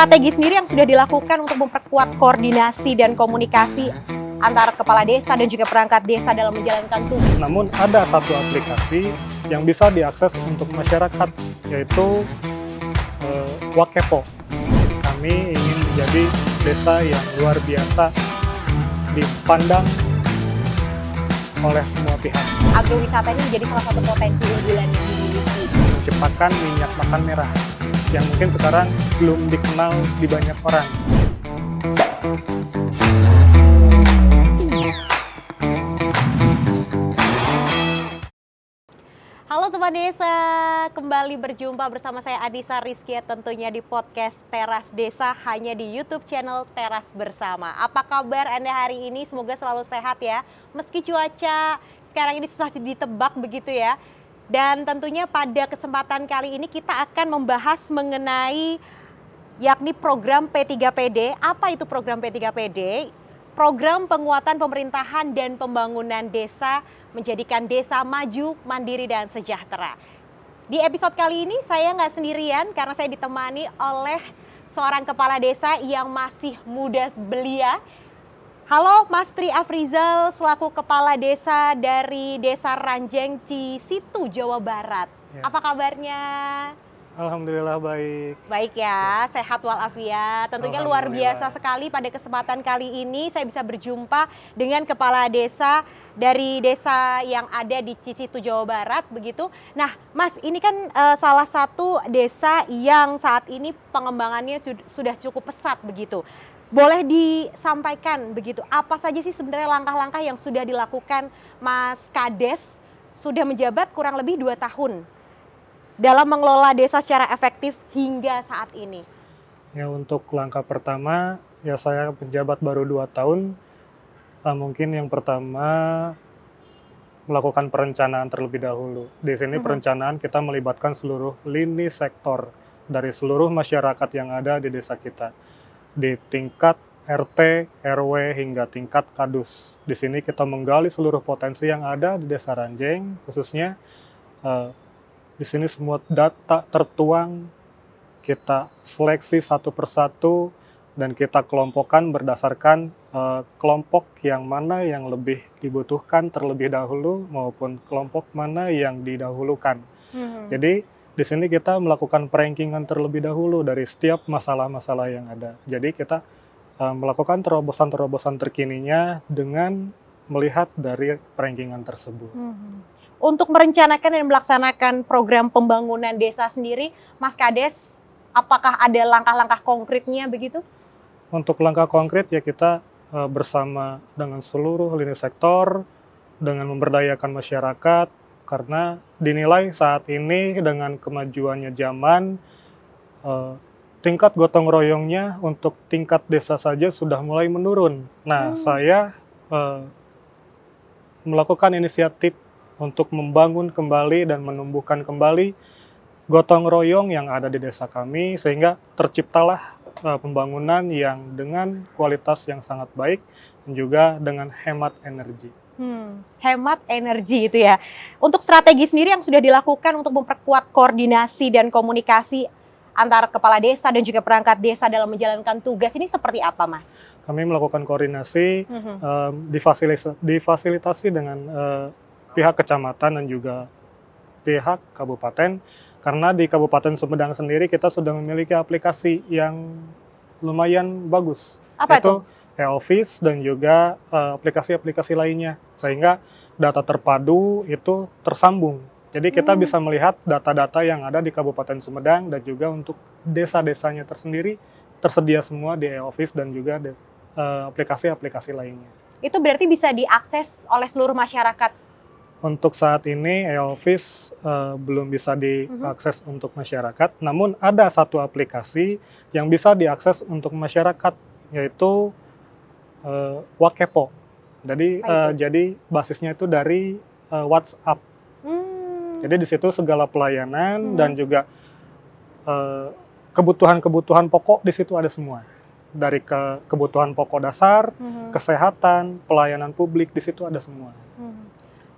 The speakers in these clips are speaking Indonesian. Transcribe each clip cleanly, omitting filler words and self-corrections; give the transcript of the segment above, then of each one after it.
strategi sendiri yang sudah dilakukan untuk memperkuat koordinasi dan komunikasi antara kepala desa dan juga perangkat desa dalam menjalankan tugas. Namun ada satu aplikasi yang bisa diakses untuk masyarakat, yaitu Wakepo. Kami ingin menjadi desa yang luar biasa dipandang oleh semua pihak. Agrowisata ini menjadi salah satu potensi unggulan yang dimiliki. Menciptakan minyak makan merah yang mungkin sekarang belum dikenal di banyak orang. Halo teman desa, kembali berjumpa bersama saya Adisa Rizkia tentunya di podcast Teras Desa hanya di YouTube channel Teras Bersama. Apa kabar Anda hari ini? Semoga selalu sehat ya. Meski cuaca sekarang ini susah ditebak begitu ya. Dan tentunya pada kesempatan kali ini kita akan membahas mengenai yakni program P3PD. Apa itu program P3PD? Program penguatan pemerintahan dan pembangunan desa menjadikan desa maju, mandiri, dan sejahtera. Di episode kali ini saya nggak sendirian karena saya ditemani oleh seorang kepala desa yang masih muda belia. Halo Mas Tri Afrizal selaku kepala desa dari Desa Ranjeng Cisitu, Jawa Barat. Ya. Apa kabarnya? Alhamdulillah baik. Baik ya, sehat walafiat. Tentunya luar biasa sekali pada kesempatan kali ini saya bisa berjumpa dengan kepala desa dari desa yang ada di Cisitu, Jawa Barat begitu. Nah, Mas, ini kan salah satu desa yang saat ini pengembangannya sudah cukup pesat begitu. Boleh disampaikan begitu, apa saja sih sebenarnya langkah-langkah yang sudah dilakukan Mas Kades sudah menjabat kurang lebih 2 tahun dalam mengelola desa secara efektif hingga saat ini? Ya, untuk langkah pertama, ya saya penjabat baru 2 tahun. Mungkin yang pertama melakukan perencanaan terlebih dahulu. Di sini perencanaan kita melibatkan seluruh lini sektor dari seluruh masyarakat yang ada di desa kita. Di tingkat RT, RW hingga tingkat kadus. Di sini kita menggali seluruh potensi yang ada di Desa Ranjeng, khususnya di sini semua data tertuang, kita seleksi satu persatu dan kita kelompokkan berdasarkan kelompok yang mana yang lebih dibutuhkan terlebih dahulu maupun kelompok mana yang didahulukan. Jadi di sini kita melakukan perankingan terlebih dahulu dari setiap masalah-masalah yang ada. Jadi kita melakukan terobosan-terobosan terkininya dengan melihat dari perankingan tersebut. Untuk merencanakan dan melaksanakan program pembangunan desa sendiri, Mas Kades, apakah ada langkah-langkah konkretnya begitu? Untuk langkah konkret ya kita bersama dengan seluruh lini sektor, dengan memberdayakan masyarakat, karena dinilai saat ini dengan kemajuannya zaman, tingkat gotong royongnya untuk tingkat desa saja sudah mulai menurun. Nah, saya melakukan inisiatif untuk membangun kembali dan menumbuhkan kembali gotong royong yang ada di desa kami, sehingga terciptalah pembangunan yang dengan kualitas yang sangat baik dan juga dengan hemat energi. Hemat energi itu ya. Untuk strategi sendiri yang sudah dilakukan untuk memperkuat koordinasi dan komunikasi antara kepala desa dan juga perangkat desa dalam menjalankan tugas ini seperti apa, Mas? Kami melakukan koordinasi, difasilitasi dengan pihak kecamatan dan juga pihak kabupaten, karena di Kabupaten Sumedang sendiri kita sudah memiliki aplikasi yang lumayan bagus. Apa itu? E-Office dan juga aplikasi-aplikasi lainnya, sehingga data terpadu itu tersambung. Jadi kita bisa melihat data-data yang ada di Kabupaten Sumedang dan juga untuk desa-desanya tersendiri tersedia semua di E-Office dan juga aplikasi-aplikasi lainnya. Itu berarti bisa diakses oleh seluruh masyarakat? Untuk saat ini E-Office belum bisa diakses untuk masyarakat, namun ada satu aplikasi yang bisa diakses untuk masyarakat, yaitu Wakepo. Jadi basisnya itu dari WhatsApp. Jadi di situ segala pelayanan dan juga kebutuhan-kebutuhan pokok di situ ada semua. Dari kebutuhan pokok dasar, kesehatan, pelayanan publik di situ ada semua.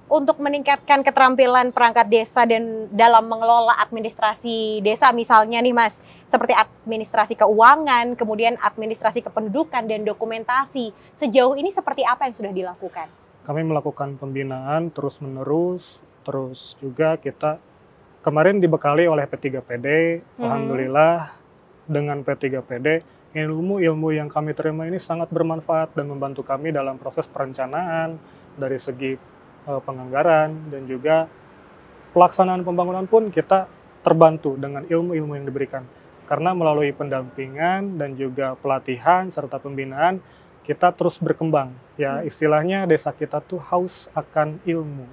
untuk meningkatkan keterampilan perangkat desa dan dalam mengelola administrasi desa misalnya nih Mas, seperti administrasi keuangan, kemudian administrasi kependudukan dan dokumentasi. Sejauh ini seperti apa yang sudah dilakukan? Kami melakukan pembinaan terus-menerus, terus juga kita kemarin dibekali oleh P3PD, alhamdulillah dengan P3PD, ilmu-ilmu yang kami terima ini sangat bermanfaat dan membantu kami dalam proses perencanaan dari segi penganggaran dan juga pelaksanaan pembangunan pun kita terbantu dengan ilmu-ilmu yang diberikan. Karena melalui pendampingan dan juga pelatihan serta pembinaan, kita terus berkembang. Ya, istilahnya desa kita tuh haus akan ilmu.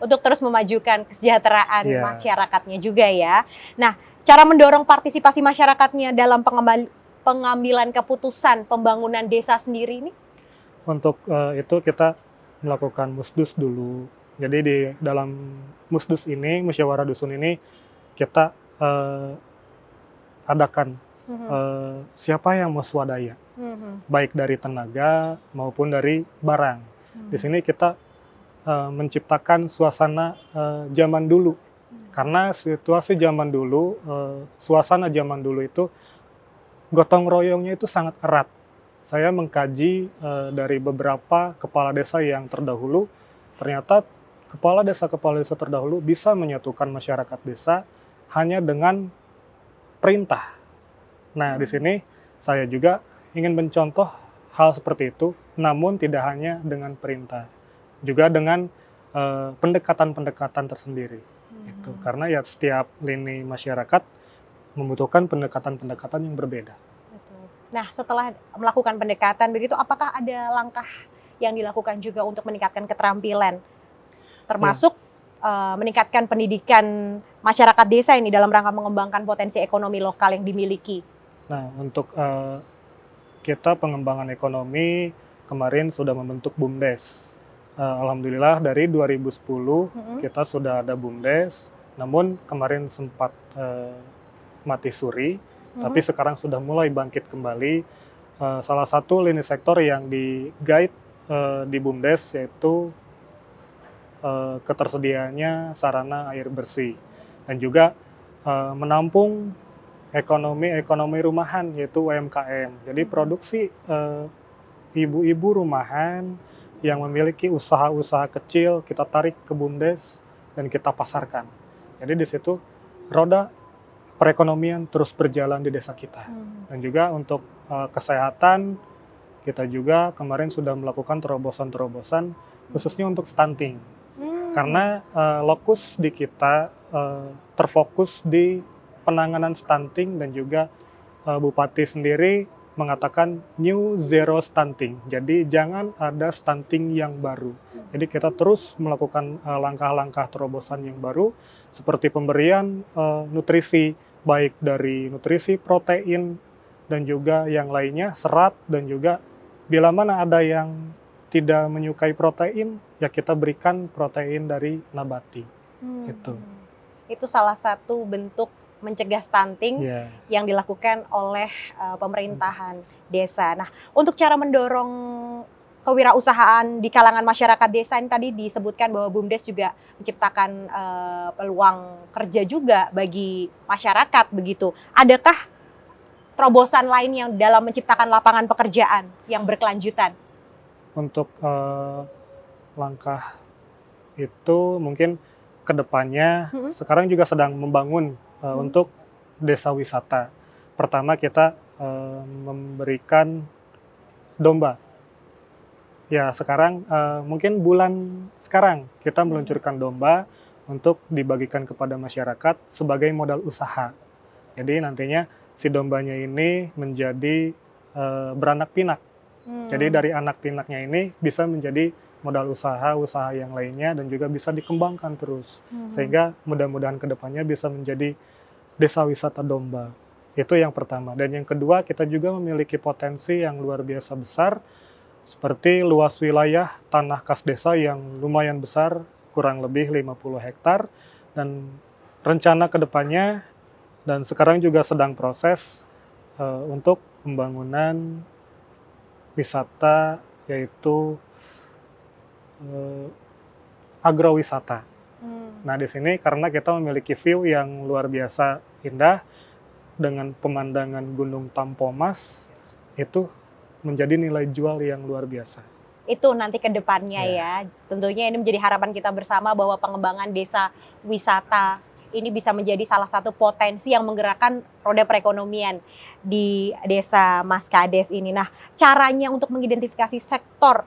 Untuk terus memajukan kesejahteraan Iya. masyarakatnya juga ya. Nah, cara mendorong partisipasi masyarakatnya dalam pengambilan keputusan pembangunan desa sendiri ini? Untuk itu kita melakukan musdus dulu. Jadi di dalam musdus ini, musyawarah dusun ini, kita adakan siapa yang mau swadaya, baik dari tenaga maupun dari barang. Di sini kita menciptakan suasana zaman dulu. Karena situasi zaman dulu, suasana zaman dulu itu gotong royongnya itu sangat erat. Saya mengkaji dari beberapa kepala desa yang terdahulu, ternyata kepala desa terdahulu bisa menyatukan masyarakat desa hanya dengan perintah. Nah, di sini saya juga ingin mencontoh hal seperti itu, namun tidak hanya dengan perintah, juga dengan pendekatan-pendekatan tersendiri. Itu karena ya setiap lini masyarakat membutuhkan pendekatan-pendekatan yang berbeda. Nah, setelah melakukan pendekatan begitu, apakah ada langkah yang dilakukan juga untuk meningkatkan keterampilan, termasuk meningkatkan pendidikan masyarakat desa ini dalam rangka mengembangkan potensi ekonomi lokal yang dimiliki? Nah, untuk kita pengembangan ekonomi kemarin sudah membentuk BUMDes. Alhamdulillah dari 2010 kita sudah ada BUMDes, namun kemarin sempat mati suri. Tapi sekarang sudah mulai bangkit kembali. Salah satu lini sektor yang di-guide di BUMDes yaitu ketersediaannya sarana air bersih dan juga menampung ekonomi rumahan yaitu UMKM. Jadi produksi ibu-ibu rumahan yang memiliki usaha-usaha kecil kita tarik ke BUMDes dan kita pasarkan. Jadi di situ roda perekonomian terus berjalan di desa kita. Dan juga untuk kesehatan, kita juga kemarin sudah melakukan terobosan-terobosan khususnya untuk stunting. Karena lokus di kita terfokus di penanganan stunting dan juga Bupati sendiri mengatakan new zero stunting. Jadi jangan ada stunting yang baru. Jadi kita terus melakukan langkah-langkah terobosan yang baru seperti pemberian nutrisi, baik dari nutrisi protein dan juga yang lainnya, serat, dan juga bila mana ada yang tidak menyukai protein, ya kita berikan protein dari nabati. Itu salah satu bentuk mencegah stunting yang dilakukan oleh pemerintahan desa. Nah, untuk cara mendorong kewirausahaan di kalangan masyarakat desa ini tadi disebutkan bahwa BUMDes juga menciptakan peluang kerja juga bagi masyarakat begitu. Adakah terobosan lain yang dalam menciptakan lapangan pekerjaan yang berkelanjutan? Untuk langkah itu mungkin kedepannya sekarang juga sedang membangun untuk desa wisata. Pertama kita memberikan domba. Ya sekarang mungkin bulan sekarang kita meluncurkan domba untuk dibagikan kepada masyarakat sebagai modal usaha. Jadi nantinya si dombanya ini menjadi beranak pinak. Jadi dari anak pinaknya ini bisa menjadi modal usaha yang lainnya dan juga bisa dikembangkan terus. Sehingga mudah-mudahan kedepannya bisa menjadi desa wisata domba. Itu yang pertama. Dan yang kedua, kita juga memiliki potensi yang luar biasa besar, seperti luas wilayah tanah kas desa yang lumayan besar, kurang lebih 50 hektar, dan rencana kedepannya, dan sekarang juga sedang proses untuk pembangunan wisata, yaitu agrowisata. Hmm. Nah, di sini karena kita memiliki view yang luar biasa indah dengan pemandangan Gunung Tampomas, itu menjadi nilai jual yang luar biasa. Itu nanti ke depannya Ya. ya. Tentunya ini menjadi harapan kita bersama bahwa pengembangan desa wisata ini bisa menjadi salah satu potensi yang menggerakkan roda perekonomian di desa Mas Kades ini. Nah, caranya untuk mengidentifikasi sektor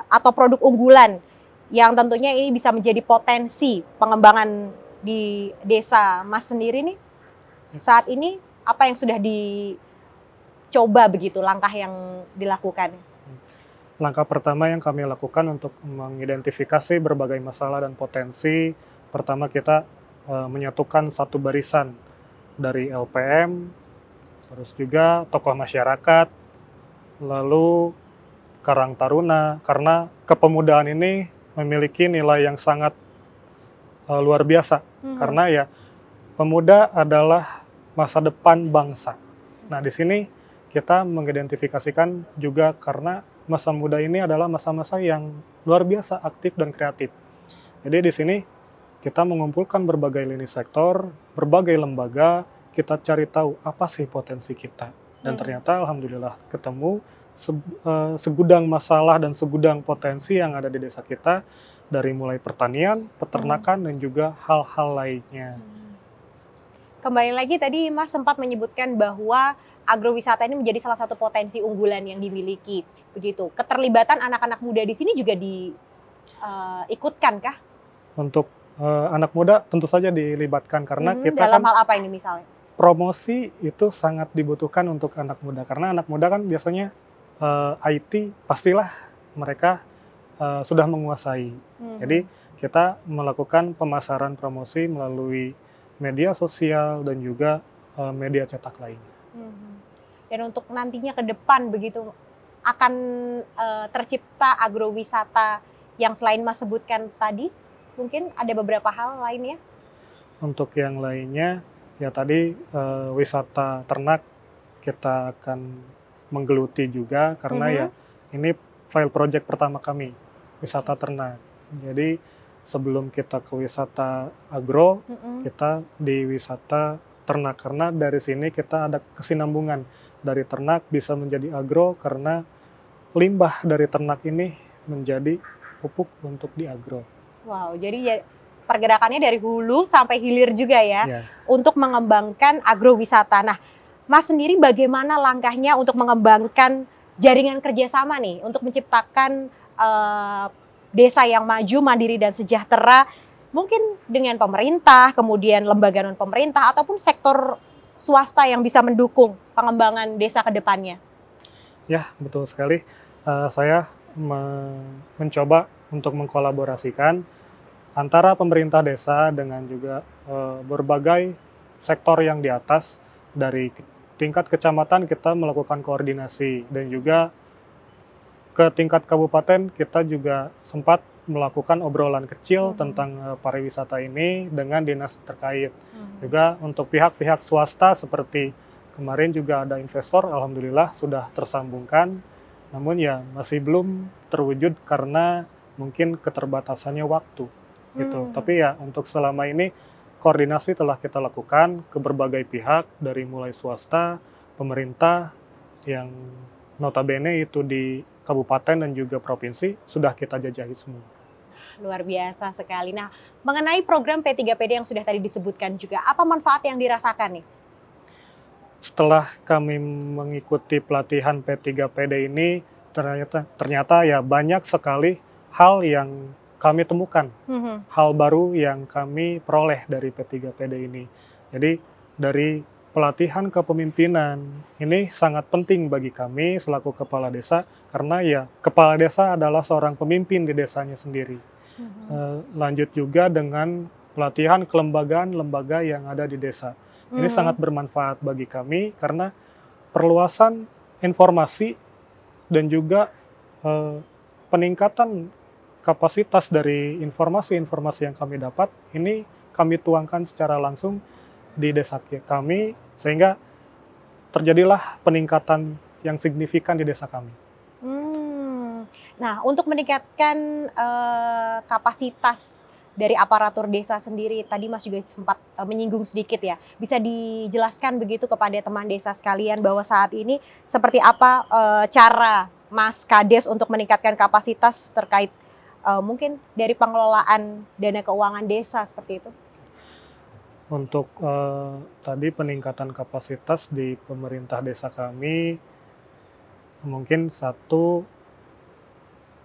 atau produk unggulan yang tentunya ini bisa menjadi potensi pengembangan di desa Mas sendiri nih, saat ini apa yang sudah dicoba begitu, langkah yang dilakukan? Langkah pertama yang kami lakukan untuk mengidentifikasi berbagai masalah dan potensi, pertama kita menyatukan satu barisan dari LPM, terus juga tokoh masyarakat, lalu Karang Taruna, karena kepemudaan ini memiliki nilai yang sangat luar biasa, karena ya pemuda adalah masa depan bangsa. Nah, di sini kita mengidentifikasikan juga karena masa muda ini adalah masa-masa yang luar biasa aktif dan kreatif. Jadi di sini kita mengumpulkan berbagai lini sektor, berbagai lembaga, kita cari tahu apa sih potensi kita. Dan ternyata alhamdulillah ketemu segudang masalah dan segudang potensi yang ada di desa kita, dari mulai pertanian, peternakan, dan juga hal-hal lainnya. Kembali lagi tadi Mas sempat menyebutkan bahwa agrowisata ini menjadi salah satu potensi unggulan yang dimiliki. Begitu. Keterlibatan anak-anak muda di sini juga diikutkan kah? Untuk anak muda tentu saja dilibatkan karena kita Dalam kan hal apa ini misalnya? promosi itu sangat dibutuhkan untuk anak muda. Karena anak muda kan biasanya IT pastilah mereka sudah menguasai. Jadi kita melakukan pemasaran promosi melalui media sosial dan juga media cetak lainnya. Dan untuk nantinya ke depan begitu akan tercipta agrowisata yang selain Mas sebutkan tadi, mungkin ada beberapa hal lainnya? Untuk yang lainnya, ya tadi wisata ternak kita akan menggeluti juga karena ya ini file project pertama kami, wisata ternak. Jadi sebelum kita ke wisata agro, kita di wisata ternak karena dari sini kita ada kesinambungan dari ternak bisa menjadi agro karena limbah dari ternak ini menjadi pupuk untuk di agro. Wow, jadi ya pergerakannya dari hulu sampai hilir juga ya, untuk mengembangkan agrowisata. Nah, Mas sendiri bagaimana langkahnya untuk mengembangkan jaringan kerjasama nih untuk menciptakan desa yang maju, mandiri dan sejahtera, mungkin dengan pemerintah, kemudian lembaga non pemerintah ataupun sektor swasta yang bisa mendukung pengembangan desa ke depannya? Ya, betul sekali. Saya mencoba untuk mengkolaborasikan antara pemerintah desa dengan juga berbagai sektor yang di atas. Dari tingkat kecamatan kita melakukan koordinasi dan juga ke tingkat kabupaten kita juga sempat melakukan obrolan kecil tentang pariwisata ini dengan dinas terkait. Juga untuk pihak-pihak swasta seperti kemarin juga ada investor, alhamdulillah sudah tersambungkan. Namun ya masih belum terwujud karena mungkin keterbatasannya waktu gitu. Tapi ya untuk selama ini koordinasi telah kita lakukan ke berbagai pihak dari mulai swasta, pemerintah yang notabene itu di kabupaten dan juga provinsi sudah kita jajahi semua. Luar biasa sekali. Nah, mengenai program P3PD yang sudah tadi disebutkan juga, apa manfaat yang dirasakan nih? Setelah kami mengikuti pelatihan P3PD ini, ternyata ya banyak sekali hal yang kami temukan, hal baru yang kami peroleh dari P3PD ini. Jadi dari pelatihan kepemimpinan ini sangat penting bagi kami selaku kepala desa karena ya kepala desa adalah seorang pemimpin di desanya sendiri. Lanjut juga dengan pelatihan kelembagaan lembaga yang ada di desa. Ini sangat bermanfaat bagi kami karena perluasan informasi dan juga peningkatan kapasitas dari informasi-informasi yang kami dapat ini kami tuangkan secara langsung di desa kami sehingga terjadilah peningkatan yang signifikan di desa kami. Nah, untuk meningkatkan kapasitas dari aparatur desa sendiri, tadi Mas juga sempat menyinggung sedikit ya. Bisa dijelaskan begitu kepada teman desa sekalian bahwa saat ini seperti apa cara Mas Kades untuk meningkatkan kapasitas terkait mungkin dari pengelolaan dana keuangan desa seperti itu? Untuk tadi peningkatan kapasitas di pemerintah desa kami, mungkin satu,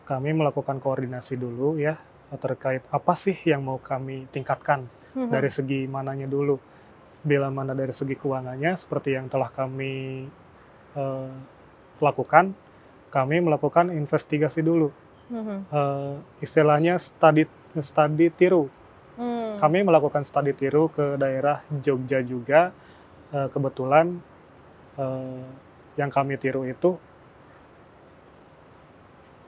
kami melakukan koordinasi dulu ya, terkait apa sih yang mau kami tingkatkan, dari Mhm. segi mananya dulu. Bila mana dari segi keuangannya seperti yang telah kami eee, lakukan, kami melakukan investigasi dulu, Mhm. istilahnya studi tiru. Mmm. Kami melakukan studi tiru ke daerah Jogja juga, kebetulan, eee, yang kami tiru itu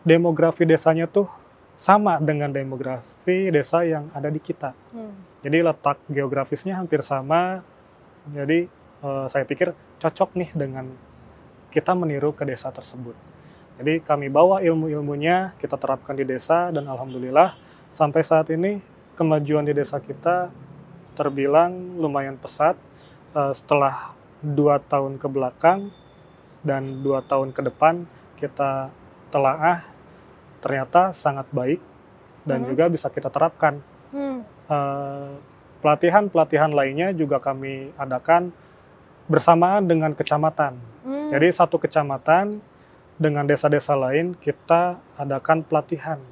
demografi desanya tuh sama dengan demografi desa yang ada di kita. Mmm. Jadi letak geografisnya hampir sama, jadi, saya pikir cocok nih dengan kita meniru ke desa tersebut. Jadi kami bawa ilmu-ilmunya, kita terapkan di desa dan alhamdulillah sampai saat ini kemajuan di desa kita terbilang lumayan pesat, setelah 2 tahun ke belakang dan 2 tahun ke depan kita telaah, ternyata sangat baik dan Mhm. juga bisa kita terapkan. Mmm. Eee, pelatihan-pelatihan lainnya juga kami adakan bersamaan dengan kecamatan. Mmm. Jadi satu kecamatan dengan desa-desa lain kita adakan pelatihan.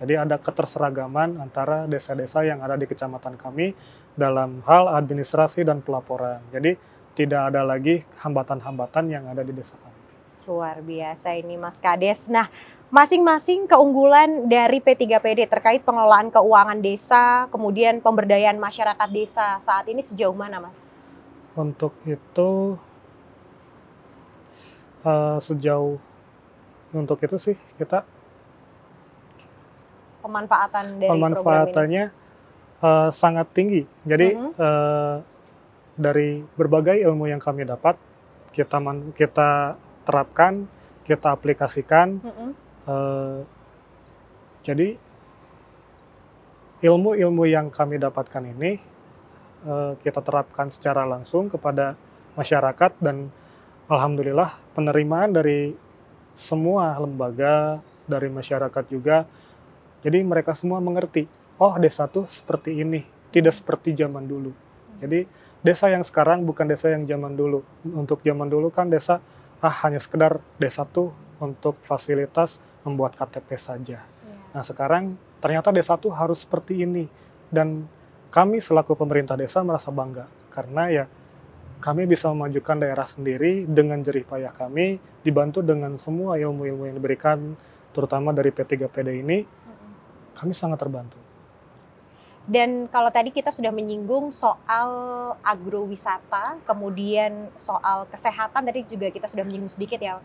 Jadi ada keterseragaman antara desa-desa yang ada di kecamatan kami dalam hal administrasi dan pelaporan. Jadi tidak ada lagi hambatan-hambatan yang ada di desa kami. Luar biasa ini Mas Kades. Nah, masing-masing keunggulan dari P3PD terkait pengelolaan keuangan desa, kemudian pemberdayaan masyarakat desa saat ini sejauh mana, Mas? Untuk itu, sejauh untuk itu sih kita Pemanfaatan dari program ini? pemanfaatannya, sangat tinggi. Jadi, Mhm. dari berbagai ilmu yang kami dapat, kita terapkan, kita aplikasikan, Mhm. eee, jadi ilmu-ilmu yang kami dapatkan ini, kita terapkan secara langsung kepada masyarakat dan alhamdulillah penerimaan dari semua lembaga, dari masyarakat juga, jadi mereka semua mengerti, "Oh desa tuh seperti ini, tidak seperti zaman dulu." Jadi desa yang sekarang bukan desa yang zaman dulu. Untuk zaman dulu kan desa, hanya sekedar desa tuh untuk fasilitas membuat KTP saja. Iya. Nah sekarang ternyata desa tuh harus seperti ini dan kami selaku pemerintah desa merasa bangga karena ya kami bisa memajukan daerah sendiri dengan jerih payah kami, dibantu dengan semua ilmu-ilmu yang diberikan terutama dari P3PD ini, Mhm. kami sangat terbantu. Dan kalau tadi kita sudah menyinggung soal agrowisata, kemudian soal kesehatan, tadi juga kita sudah menyinggung sedikit ya,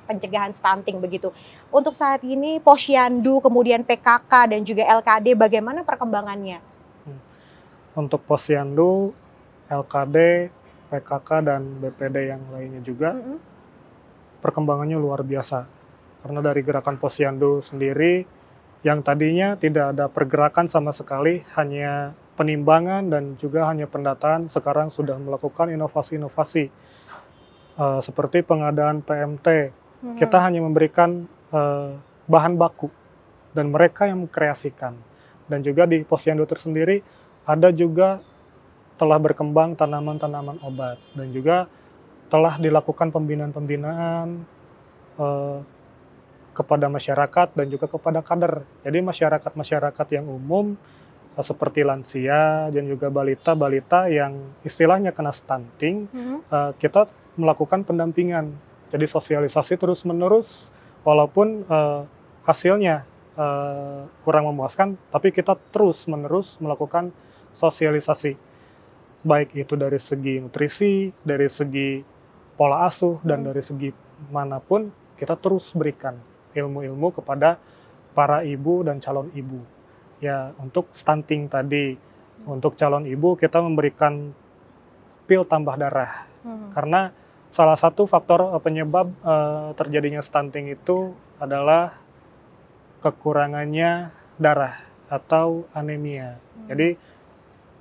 pencegahan stunting begitu. Untuk saat ini Posyandu, kemudian PKK dan juga LKD bagaimana perkembangannya? Hmm. Untuk Posyandu, LKD, PKK, dan BPD yang lainnya juga, Mhm. perkembangannya luar biasa. Karena dari gerakan Posyandu sendiri, yang tadinya tidak ada pergerakan sama sekali, hanya penimbangan dan juga hanya pendataan, sekarang sudah melakukan inovasi-inovasi, seperti pengadaan PMT. Kita Mhm. hanya memberikan bahan baku, dan mereka yang mengkreasikan. Dan juga di Posyandu tersendiri, ada juga telah berkembang tanaman-tanaman obat, dan juga telah dilakukan pembinaan-pembinaan eh, kepada masyarakat dan juga kepada kader. Jadi masyarakat-masyarakat yang umum seperti lansia dan juga balita-balita yang istilahnya kena stunting, Mhm. kita melakukan pendampingan. Jadi sosialisasi terus-menerus walaupun hasilnya kurang memuaskan, tapi kita terus-menerus melakukan sosialisasi. Baik itu dari segi nutrisi, dari segi pola asuh, dan Mhm. dari segi manapun kita terus berikan ilmu-ilmu kepada para ibu dan calon ibu. Ya, untuk stunting tadi, untuk calon ibu kita memberikan pil tambah darah. Mhm. Karena salah satu faktor penyebab terjadinya stunting itu adalah kekurangannya darah atau anemia. Jadi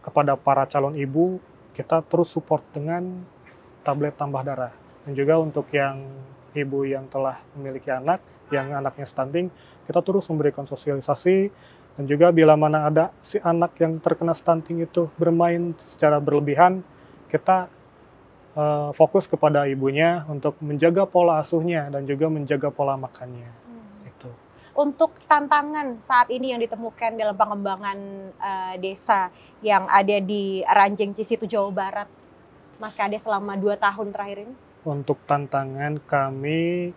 kepada para calon ibu kita terus support dengan tablet tambah darah. Dan juga untuk yang ibu yang telah memiliki anak, yang anaknya stunting, kita terus memberikan sosialisasi. Dan juga bila mana ada si anak yang terkena stunting itu bermain secara berlebihan, kita fokus kepada ibunya untuk menjaga pola asuhnya dan juga menjaga pola makannya. Itu. Untuk tantangan saat ini yang ditemukan dalam pengembangan desa yang ada di Ranjeng Cisitu, Jawa Barat, Mas Kades selama 2 tahun terakhir ini? Untuk tantangan kami,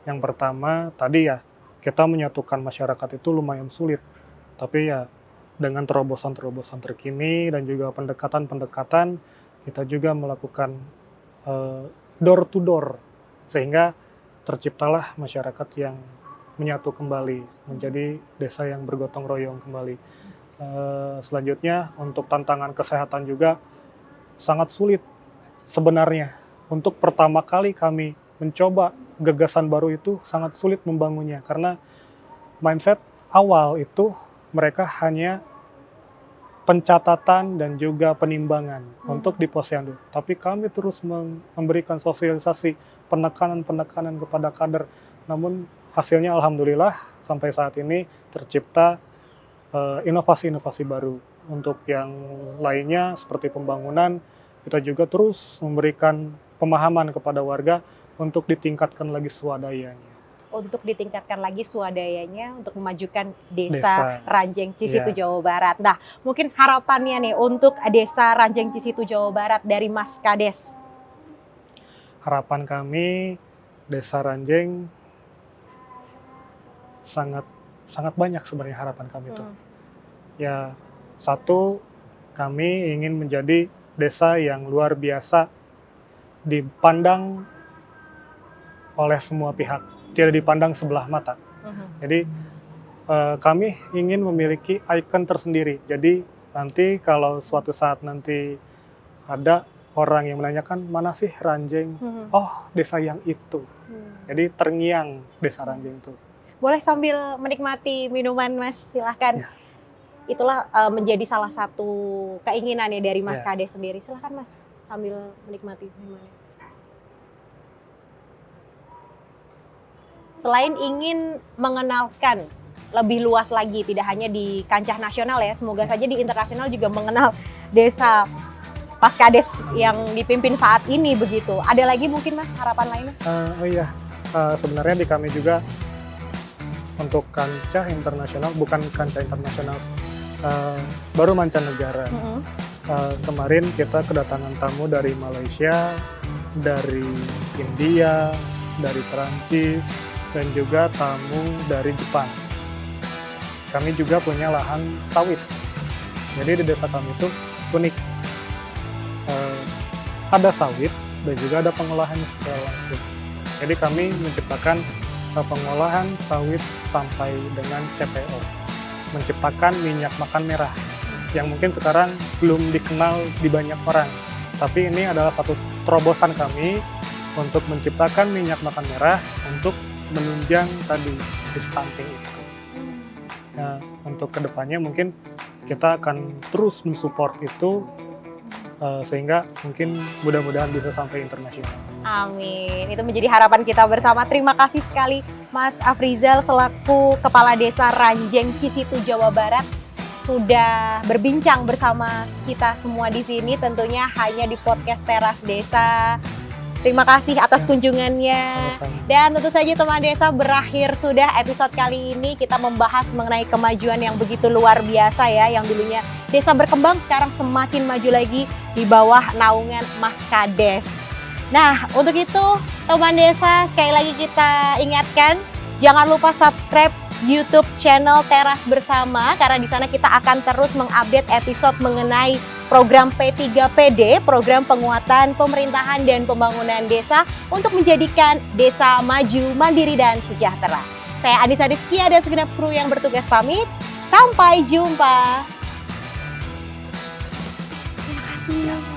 yang pertama tadi ya, kita menyatukan masyarakat itu lumayan sulit. Tapi ya dengan terobosan-terobosan terkini dan juga pendekatan-pendekatan, kita juga melakukan door to door, sehingga terciptalah masyarakat yang menyatu kembali, menjadi desa yang bergotong royong kembali. Selanjutnya untuk tantangan kesehatan juga sangat sulit sebenarnya. Untuk pertama kali kami mencoba gagasan baru itu sangat sulit membangunnya, karena mindset awal itu mereka hanya pencatatan dan juga penimbangan untuk di posyandu. Tapi kami terus memberikan sosialisasi, penekanan-penekanan kepada kader. Namun hasilnya alhamdulillah sampai saat ini tercipta inovasi-inovasi baru. Untuk yang lainnya seperti pembangunan, kita juga terus memberikan pemahaman kepada warga untuk ditingkatkan lagi swadayanya. Untuk ditingkatkan lagi swadayanya untuk memajukan desa Ranjeng Cisitu, Jawa Barat. Nah, mungkin harapannya nih untuk desa Ranjeng Cisitu, Jawa Barat dari Mas Kades. Harapan kami desa Ranjeng sangat banyak sebenarnya harapan kami itu. Ya, satu, kami ingin menjadi desa yang luar biasa dipandang oleh semua pihak, tidak dipandang sebelah mata. Jadi kami ingin memiliki ikon tersendiri. Jadi nanti kalau suatu saat nanti ada orang yang menanyakan mana sih Ranjeng, oh desa yang itu. Jadi terngiang desa Ranjeng itu. Boleh sambil menikmati minuman, Mas, silahkan. Ya. Itulah menjadi salah satu keinginan ya dari Mas Kades sendiri. Silahkan Mas, sambil menikmati minumannya. Selain ingin mengenalkan lebih luas lagi, tidak hanya di kancah nasional ya, semoga saja di internasional juga mengenal desa Mas Kades yang dipimpin saat ini begitu. Ada lagi mungkin Mas harapan lainnya? Sebenarnya di kami juga untuk kancah internasional, bukan kancah internasional, baru mancanegara. Kemarin kita kedatangan tamu dari Malaysia, dari India, dari Perancis, dan juga tamu dari Jepang. Kami juga punya lahan sawit. Jadi di desa kami itu unik. Ada sawit dan juga ada pengolahan secara langsung. Jadi kami menciptakan pengolahan sawit sampai dengan CPO. Menciptakan minyak makan merah yang mungkin sekarang belum dikenal di banyak orang. Tapi ini adalah satu terobosan kami untuk menciptakan minyak makan merah untuk menunjang tadi di stunting itu. Nah, untuk kedepannya mungkin kita akan terus mensupport itu sehingga mungkin mudah-mudahan bisa sampai internasional. Amin. Itu menjadi harapan kita bersama. Terima kasih sekali Mas Afrizal selaku Kepala Desa Ranjeng Cisitu, Jawa Barat sudah berbincang bersama kita semua di sini, tentunya hanya di podcast Teras Desa. Terima kasih atas kunjungannya. Dan tentu saja teman desa, berakhir sudah episode kali ini. Kita membahas mengenai kemajuan yang begitu luar biasa ya. Yang dulunya desa berkembang, sekarang semakin maju lagi di bawah naungan Mas Kades. Nah, untuk itu teman desa, sekali lagi kita ingatkan, jangan lupa subscribe YouTube channel Teras Bersama, karena di sana kita akan terus mengupdate episode mengenai program P3PD, program penguatan pemerintahan dan pembangunan desa untuk menjadikan desa maju, mandiri, dan sejahtera. Saya Anissa Rizkia dan segenap kru yang bertugas pamit. Sampai jumpa. Terima kasih.